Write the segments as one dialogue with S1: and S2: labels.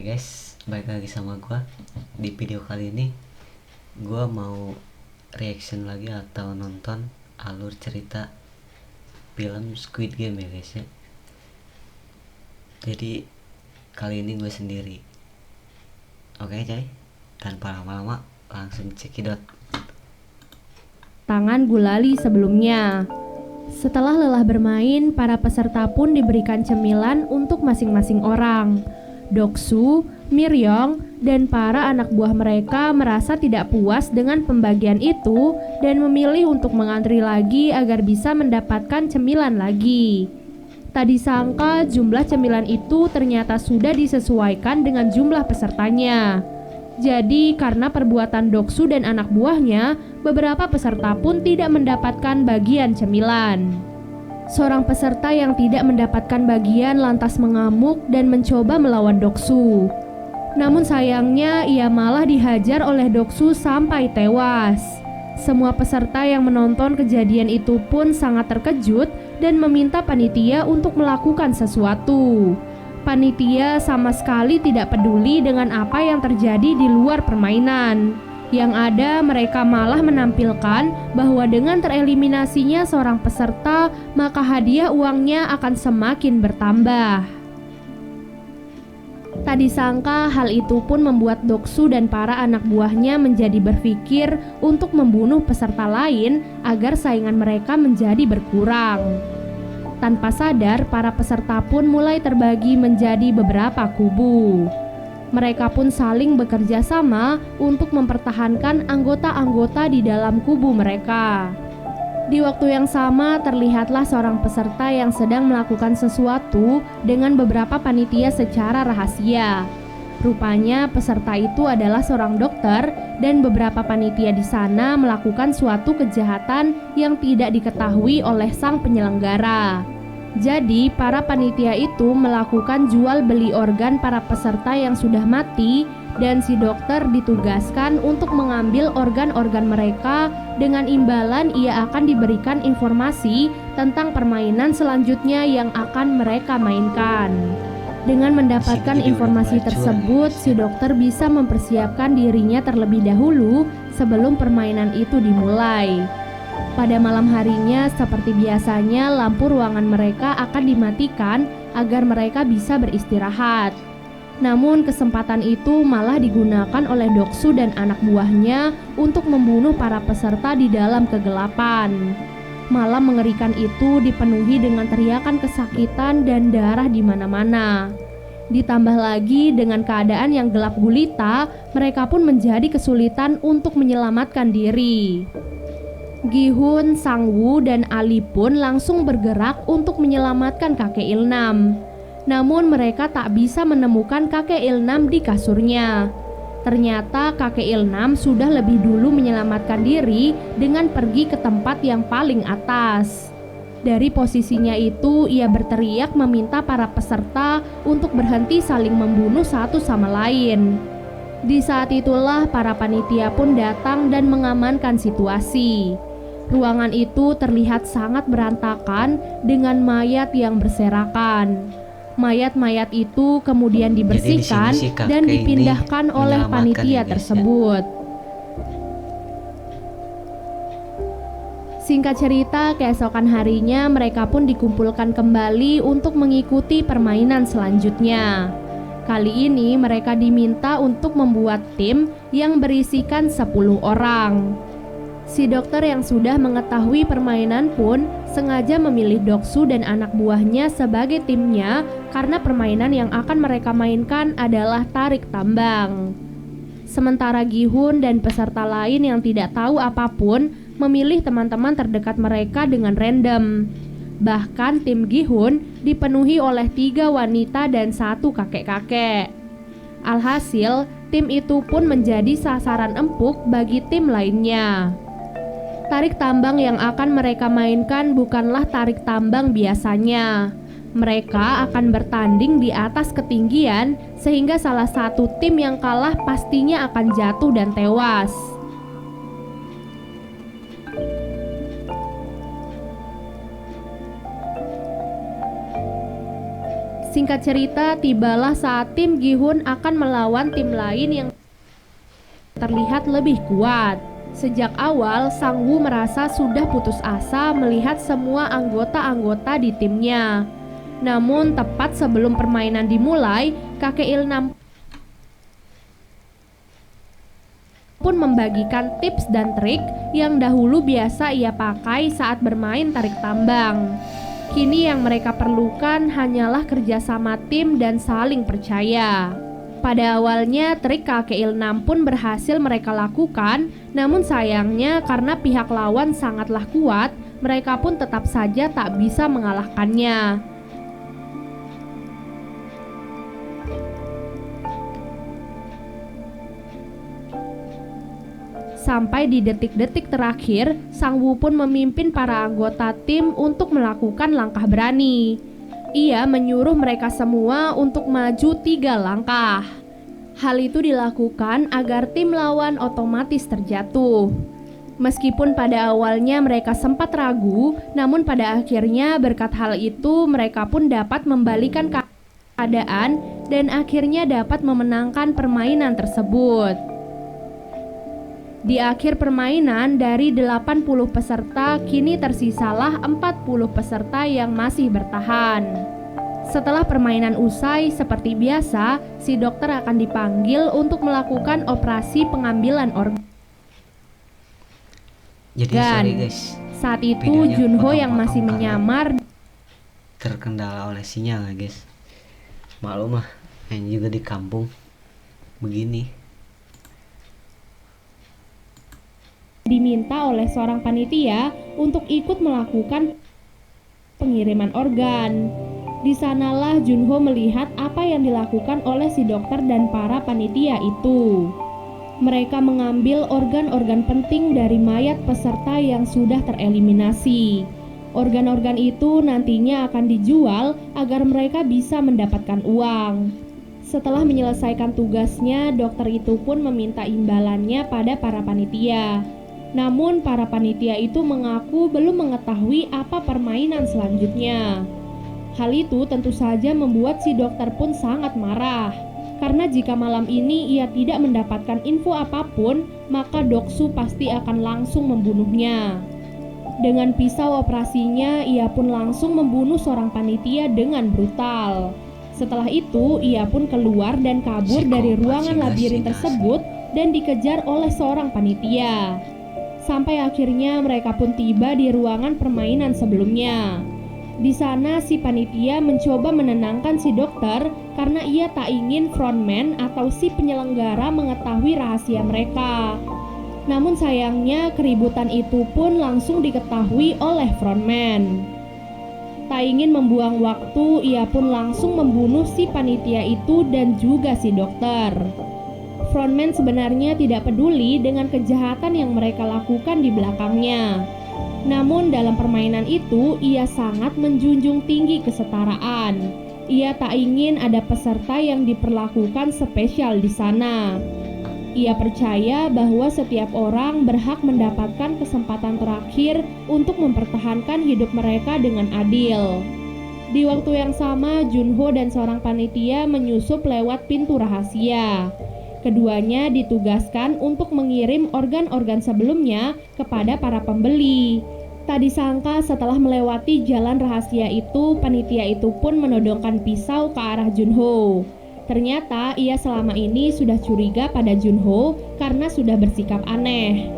S1: Guys, balik lagi sama gua. Di video kali ini gua mau reaction lagi atau nonton alur cerita film Squid Game ya guys ya. Jadi kali ini gue sendiri. Oke coy, tanpa lama-lama langsung cekidot.
S2: Tangan gulali sebelumnya. Setelah lelah bermain, para peserta pun diberikan cemilan untuk masing-masing orang. Doksu, Miryong, dan para anak buah mereka merasa tidak puas dengan pembagian itu dan memilih untuk mengantri lagi agar bisa mendapatkan cemilan lagi. Tak disangka jumlah cemilan itu ternyata sudah disesuaikan dengan jumlah pesertanya. Jadi karena perbuatan Doksu dan anak buahnya, beberapa peserta pun tidak mendapatkan bagian cemilan. Seorang peserta yang tidak mendapatkan bagian lantas mengamuk dan mencoba melawan Doksu. Namun sayangnya ia malah dihajar oleh Doksu sampai tewas. Semua peserta yang menonton kejadian itu pun sangat terkejut dan meminta panitia untuk melakukan sesuatu. Panitia sama sekali tidak peduli dengan apa yang terjadi di luar permainan. Yang ada mereka malah menampilkan bahwa dengan tereliminasinya seorang peserta, maka hadiah uangnya akan semakin bertambah. Tak disangka hal itu pun membuat Doksu dan para anak buahnya menjadi berpikir untuk membunuh peserta lain agar saingan mereka menjadi berkurang. Tanpa sadar, para peserta pun mulai terbagi menjadi beberapa kubu. Mereka pun saling bekerja sama untuk mempertahankan anggota-anggota di dalam kubu mereka. Di waktu yang sama, terlihatlah seorang peserta yang sedang melakukan sesuatu dengan beberapa panitia secara rahasia. Rupanya peserta itu adalah seorang dokter dan beberapa panitia di sana melakukan suatu kejahatan yang tidak diketahui oleh sang penyelenggara. Jadi para panitia itu melakukan jual beli organ para peserta yang sudah mati dan si dokter ditugaskan untuk mengambil organ-organ mereka dengan imbalan ia akan diberikan informasi tentang permainan selanjutnya yang akan mereka mainkan. Dengan mendapatkan informasi tersebut, si dokter bisa mempersiapkan dirinya terlebih dahulu sebelum permainan itu dimulai. Pada malam harinya, seperti biasanya, lampu ruangan mereka akan dimatikan agar mereka bisa beristirahat. Namun kesempatan itu malah digunakan oleh Doksu dan anak buahnya untuk membunuh para peserta di dalam kegelapan. Malam mengerikan itu dipenuhi dengan teriakan kesakitan dan darah di mana-mana. Ditambah lagi dengan keadaan yang gelap gulita, mereka pun menjadi kesulitan untuk menyelamatkan diri. Gi-hun, Sang-woo, dan Ali pun langsung bergerak untuk menyelamatkan kakek Ilnam. Namun mereka tak bisa menemukan kakek Ilnam di kasurnya. Ternyata kakek Ilnam sudah lebih dulu menyelamatkan diri dengan pergi ke tempat yang paling atas. Dari posisinya itu, ia berteriak meminta para peserta untuk berhenti saling membunuh satu sama lain. Di saat itulah para panitia pun datang dan mengamankan situasi. Ruangan itu terlihat sangat berantakan dengan mayat yang berserakan. Mayat-mayat itu kemudian dibersihkan dan dipindahkan oleh panitia tersebut. Singkat cerita, keesokan harinya mereka pun dikumpulkan kembali untuk mengikuti permainan selanjutnya. Kali ini mereka diminta untuk membuat tim yang berisikan 10 orang. Si dokter yang sudah mengetahui permainan pun sengaja memilih Doksu dan anak buahnya sebagai timnya karena permainan yang akan mereka mainkan adalah tarik tambang. Sementara Gi-hun dan peserta lain yang tidak tahu apapun memilih teman-teman terdekat mereka dengan random. Bahkan tim Gi-hun dipenuhi oleh 3 wanita dan 1 kakek-kakek. Alhasil, tim itu pun menjadi sasaran empuk bagi tim lainnya. Tarik tambang yang akan mereka mainkan bukanlah tarik tambang biasanya. Mereka akan bertanding di atas ketinggian sehingga salah satu tim yang kalah pastinya akan jatuh dan tewas. Singkat cerita, tibalah saat tim Gi-hun akan melawan tim lain yang terlihat lebih kuat. Sejak awal, Sang-woo merasa sudah putus asa melihat semua anggota-anggota di timnya. Namun, tepat sebelum permainan dimulai, kakek Il-nam pun membagikan tips dan trik yang dahulu biasa ia pakai saat bermain tarik tambang. Kini yang mereka perlukan hanyalah kerjasama tim dan saling percaya. Pada awalnya trik kakek Il-nam pun berhasil mereka lakukan, namun sayangnya karena pihak lawan sangatlah kuat, mereka pun tetap saja tak bisa mengalahkannya. Sampai di detik-detik terakhir, Sang-woo pun memimpin para anggota tim untuk melakukan langkah berani. Ia menyuruh mereka semua untuk maju 3 langkah. Hal itu dilakukan agar tim lawan otomatis terjatuh. Meskipun pada awalnya mereka sempat ragu, namun pada akhirnya berkat hal itu mereka pun dapat membalikan keadaan dan akhirnya dapat memenangkan permainan tersebut. Di akhir permainan, dari 80 peserta, kini tersisalah 40 peserta yang masih bertahan. Setelah permainan usai, seperti biasa, si dokter akan dipanggil untuk melakukan operasi pengambilan organ.
S1: Jadi sorry guys,
S2: Saat itu
S1: videonya
S2: Junho yang
S1: potong-potong
S2: masih
S1: karena
S2: menyamar
S1: terkendala oleh sinyal ya guys. Maklum mah, yang juga di kampung begini.
S2: diminta oleh seorang panitia untuk ikut melakukan pengiriman organ. Di sanalah Junho melihat apa yang dilakukan oleh si dokter dan para panitia itu. Mereka mengambil organ-organ penting dari mayat peserta yang sudah tereliminasi. Organ-organ itu nantinya akan dijual agar mereka bisa mendapatkan uang. Setelah menyelesaikan tugasnya, dokter itu pun meminta imbalannya pada para panitia. Namun para panitia itu mengaku belum mengetahui apa permainan selanjutnya. Hal itu tentu saja membuat si dokter pun sangat marah. Karena jika malam ini ia tidak mendapatkan info apapun, maka Doksu pasti akan langsung membunuhnya. Dengan pisau operasinya, ia pun langsung membunuh seorang panitia dengan brutal. Setelah itu, ia pun keluar dan kabur dari ruangan labirin tersebut dan dikejar oleh seorang panitia. Sampai akhirnya mereka pun tiba di ruangan permainan sebelumnya. Di sana si panitia mencoba menenangkan si dokter karena ia tak ingin frontman atau si penyelenggara mengetahui rahasia mereka. Namun sayangnya keributan itu pun langsung diketahui oleh frontman. Tak ingin membuang waktu, ia pun langsung membunuh si panitia itu dan juga si dokter. Frontman sebenarnya tidak peduli dengan kejahatan yang mereka lakukan di belakangnya. Namun dalam permainan itu, ia sangat menjunjung tinggi kesetaraan. Ia tak ingin ada peserta yang diperlakukan spesial di sana. Ia percaya bahwa setiap orang berhak mendapatkan kesempatan terakhir untuk mempertahankan hidup mereka dengan adil. Di waktu yang sama, Junho dan seorang panitia menyusup lewat pintu rahasia. Keduanya ditugaskan untuk mengirim organ-organ sebelumnya kepada para pembeli. Tak disangka setelah melewati jalan rahasia itu, panitia itu pun menodongkan pisau ke arah Junho. Ternyata ia selama ini sudah curiga pada Junho karena sudah bersikap aneh.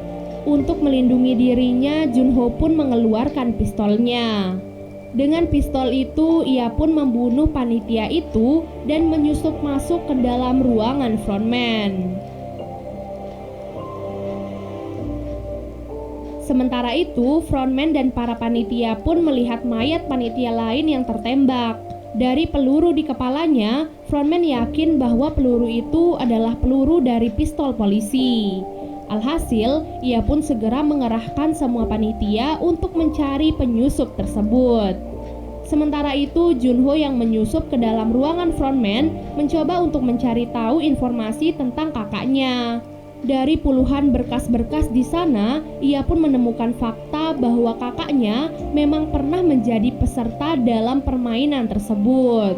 S2: Untuk melindungi dirinya, Junho pun mengeluarkan pistolnya. Dengan pistol itu, ia pun membunuh panitia itu dan menyusup masuk ke dalam ruangan frontman. Sementara itu, frontman dan para panitia pun melihat mayat panitia lain yang tertembak. Dari peluru di kepalanya, frontman yakin bahwa peluru itu adalah peluru dari pistol polisi. Alhasil, ia pun segera mengerahkan semua panitia untuk mencari penyusup tersebut. Sementara itu, Junho yang menyusup ke dalam ruangan frontman mencoba untuk mencari tahu informasi tentang kakaknya. Dari puluhan berkas-berkas di sana, ia pun menemukan fakta bahwa kakaknya memang pernah menjadi peserta dalam permainan tersebut.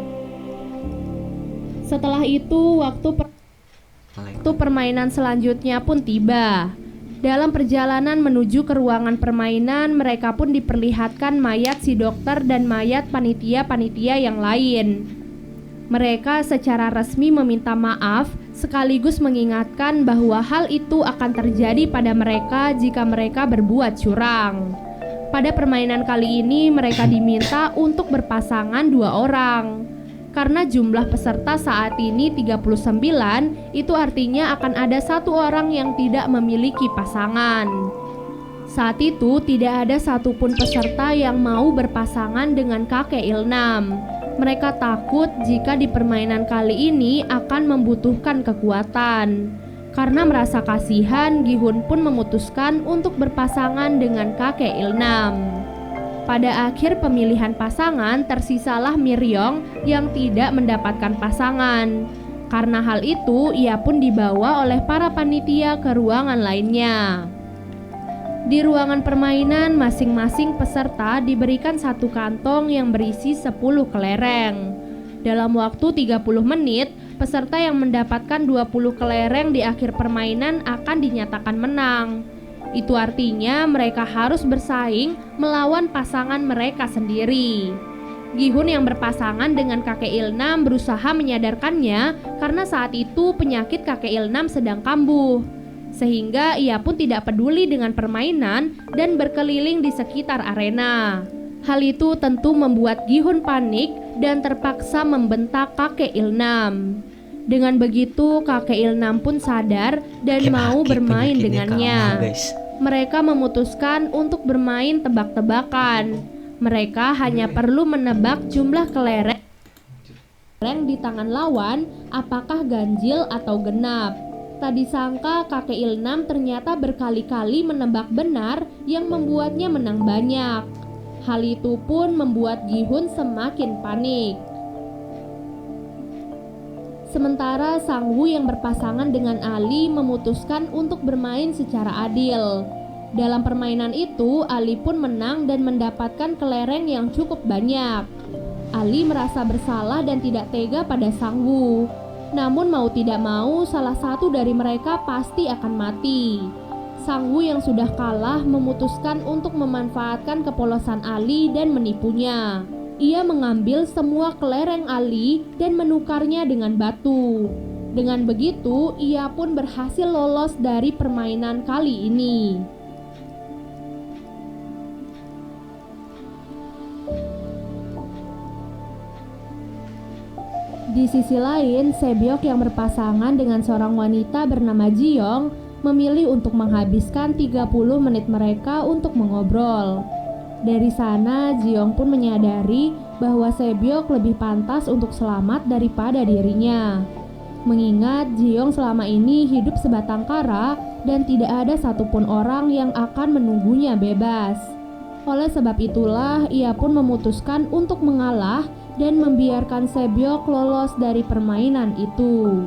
S2: Setelah itu, waktu permainan selanjutnya pun tiba. Dalam perjalanan menuju ke ruangan permainan, mereka pun diperlihatkan mayat si dokter dan mayat panitia-panitia yang lain. Mereka secara resmi meminta maaf sekaligus mengingatkan bahwa hal itu akan terjadi pada mereka jika mereka berbuat curang. Pada permainan kali ini mereka diminta untuk berpasangan 2 orang. Karena jumlah peserta saat ini 39, itu artinya akan ada 1 orang yang tidak memiliki pasangan. Saat itu tidak ada satupun peserta yang mau berpasangan dengan kakek Ilnam. Mereka takut jika di permainan kali ini akan membutuhkan kekuatan. Karena merasa kasihan, Gihun pun memutuskan untuk berpasangan dengan kakek Ilnam. Pada akhir pemilihan pasangan, tersisalah Miryong yang tidak mendapatkan pasangan. Karena hal itu, ia pun dibawa oleh para panitia ke ruangan lainnya. Di ruangan permainan, masing-masing peserta diberikan 1 kantong yang berisi 10 kelereng. Dalam waktu 30 menit, peserta yang mendapatkan 20 kelereng di akhir permainan akan dinyatakan menang. Itu artinya mereka harus bersaing melawan pasangan mereka sendiri. Gihun yang berpasangan dengan kakek Ilnam berusaha menyadarkannya karena saat itu penyakit kakek Ilnam sedang kambuh. Sehingga ia pun tidak peduli dengan permainan dan berkeliling di sekitar arena. Hal itu tentu membuat Gihun panik dan terpaksa membentak kakek Ilnam. Dengan begitu kakek Ilnam pun sadar dan mau bermain dengannya. Mereka memutuskan untuk bermain tebak-tebakan. Mereka hanya perlu menebak jumlah kelereng di tangan lawan, apakah ganjil atau genap. Tak disangka kakek Ilnam ternyata berkali-kali menebak benar yang membuatnya menang banyak. Hal itu pun membuat Gihun semakin panik. Sementara Sang Woo yang berpasangan dengan Ali memutuskan untuk bermain secara adil. Dalam permainan itu, Ali pun menang dan mendapatkan kelereng yang cukup banyak. Ali merasa bersalah dan tidak tega pada Sang Woo. Namun mau tidak mau, salah satu dari mereka pasti akan mati. Sang Woo yang sudah kalah memutuskan untuk memanfaatkan kepolosan Ali dan menipunya. Ia mengambil semua kelereng Ali dan menukarnya dengan batu. Dengan begitu, ia pun berhasil lolos dari permainan kali ini. Di sisi lain, Sebyok yang berpasangan dengan seorang wanita bernama Jiyong memilih untuk menghabiskan 30 menit mereka untuk mengobrol. Dari sana, Jiyong pun menyadari bahwa Sebyok lebih pantas untuk selamat daripada dirinya. Mengingat Jiyong selama ini hidup sebatang kara dan tidak ada satupun orang yang akan menunggunya bebas. Oleh sebab itulah, ia pun memutuskan untuk mengalah dan membiarkan Sebyok lolos dari permainan itu.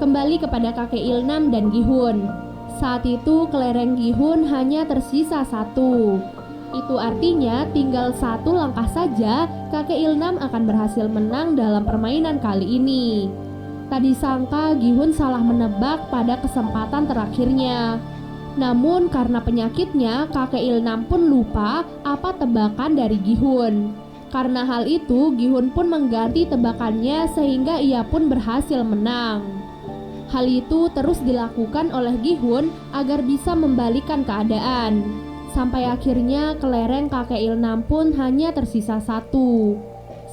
S2: Kembali kepada kakek Ilnam dan Gihun. Saat itu kelereng Gihun hanya tersisa 1. Itu artinya tinggal 1 langkah saja kakek Ilnam akan berhasil menang dalam permainan kali ini. Tak disangka Gihun salah menebak pada kesempatan terakhirnya. Namun karena penyakitnya, kakek Ilnam pun lupa apa tebakan dari Gihun. Karena hal itu, Gihun pun mengganti tebakannya sehingga ia pun berhasil menang. Hal itu terus dilakukan oleh Gihun agar bisa membalikan keadaan. Sampai akhirnya kelereng kakek Ilnam pun hanya tersisa 1.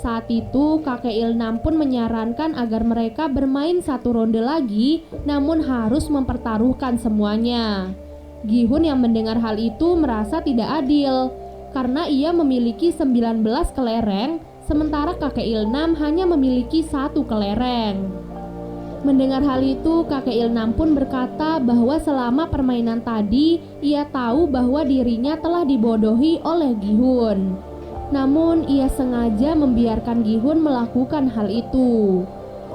S2: Saat itu kakek Ilnam pun menyarankan agar mereka bermain 1 ronde lagi, namun harus mempertaruhkan semuanya. Gihun yang mendengar hal itu merasa tidak adil, karena ia memiliki 19 kelereng, sementara kakek Ilnam hanya memiliki 1 kelereng. Mendengar hal itu, kakek Ilnam pun berkata bahwa selama permainan tadi, ia tahu bahwa dirinya telah dibodohi oleh Gihun. Namun, ia sengaja membiarkan Gihun melakukan hal itu.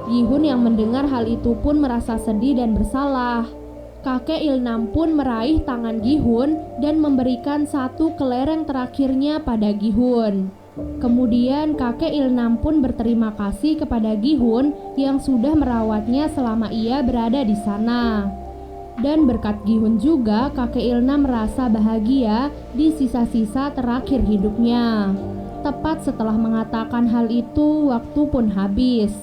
S2: Gihun yang mendengar hal itu pun merasa sedih dan bersalah. Kakek Ilnam pun meraih tangan Gihun dan memberikan 1 kelereng terakhirnya pada Gihun. Kemudian kakek Ilnam pun berterima kasih kepada Gihun yang sudah merawatnya selama ia berada di sana. Dan berkat Gihun juga kakek Ilnam merasa bahagia di sisa-sisa terakhir hidupnya. Tepat setelah mengatakan hal itu, waktu pun habis.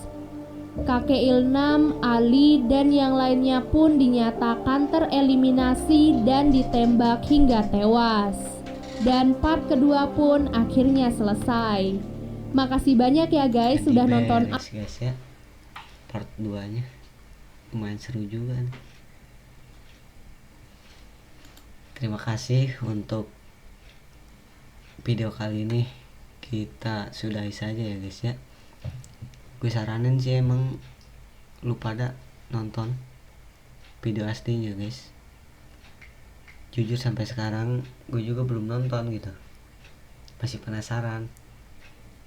S2: Kakek Ilnam, Ali, dan yang lainnya pun dinyatakan tereliminasi dan ditembak hingga tewas. Dan part kedua pun akhirnya selesai. Makasih banyak ya guys
S1: Jadi
S2: sudah nonton.
S1: beres, guys ya. Part 2 nya lumayan seru juga nih. Terima kasih untuk video kali ini, kita sudahi saja ya guys ya. Gue saranin sih emang lu pada nonton video aslinya guys. Jujur sampai sekarang gue juga belum nonton gitu, masih penasaran.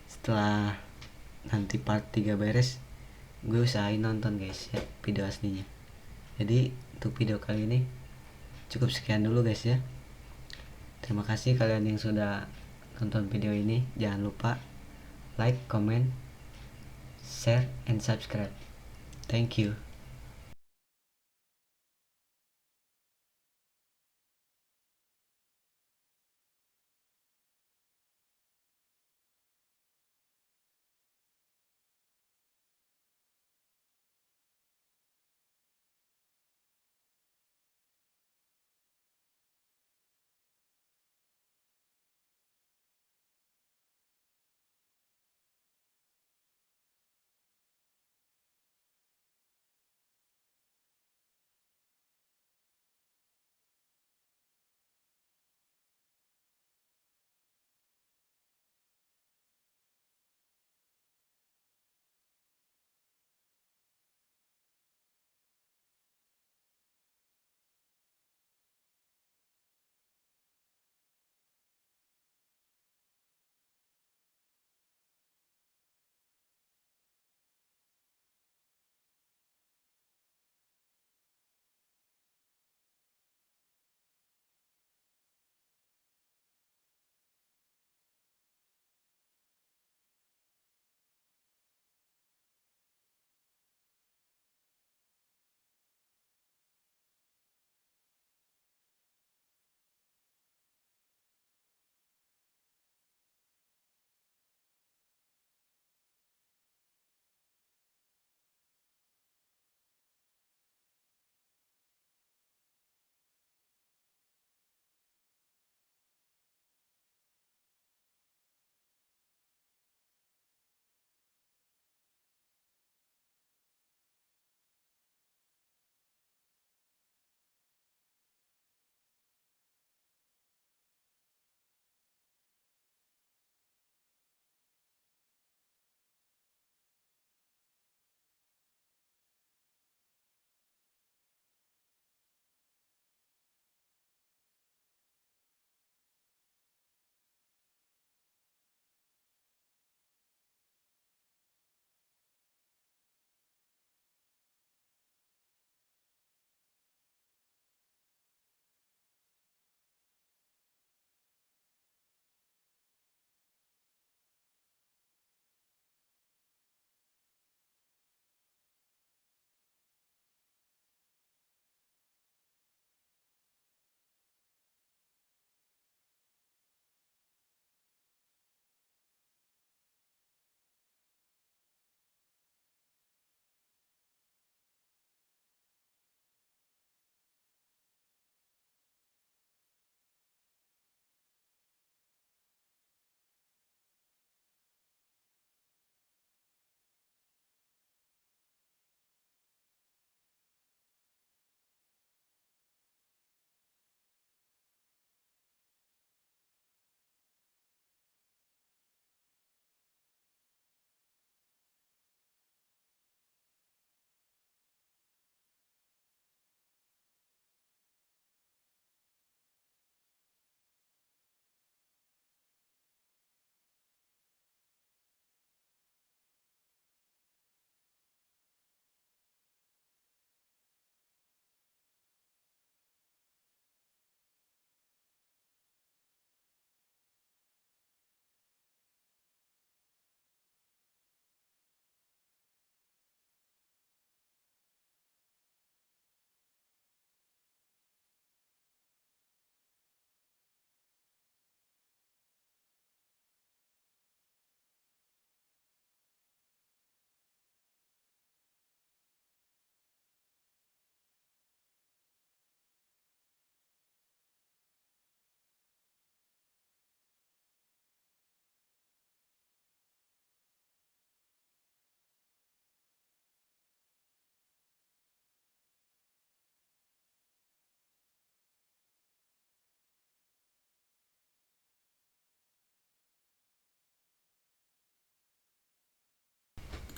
S1: Setelah nanti part 3 beres, gue usahain nonton guys ya video aslinya. Jadi untuk video kali ini cukup sekian dulu guys ya. Terima kasih kalian yang sudah nonton video ini. Jangan lupa like, comment, share, and subscribe. Thank you.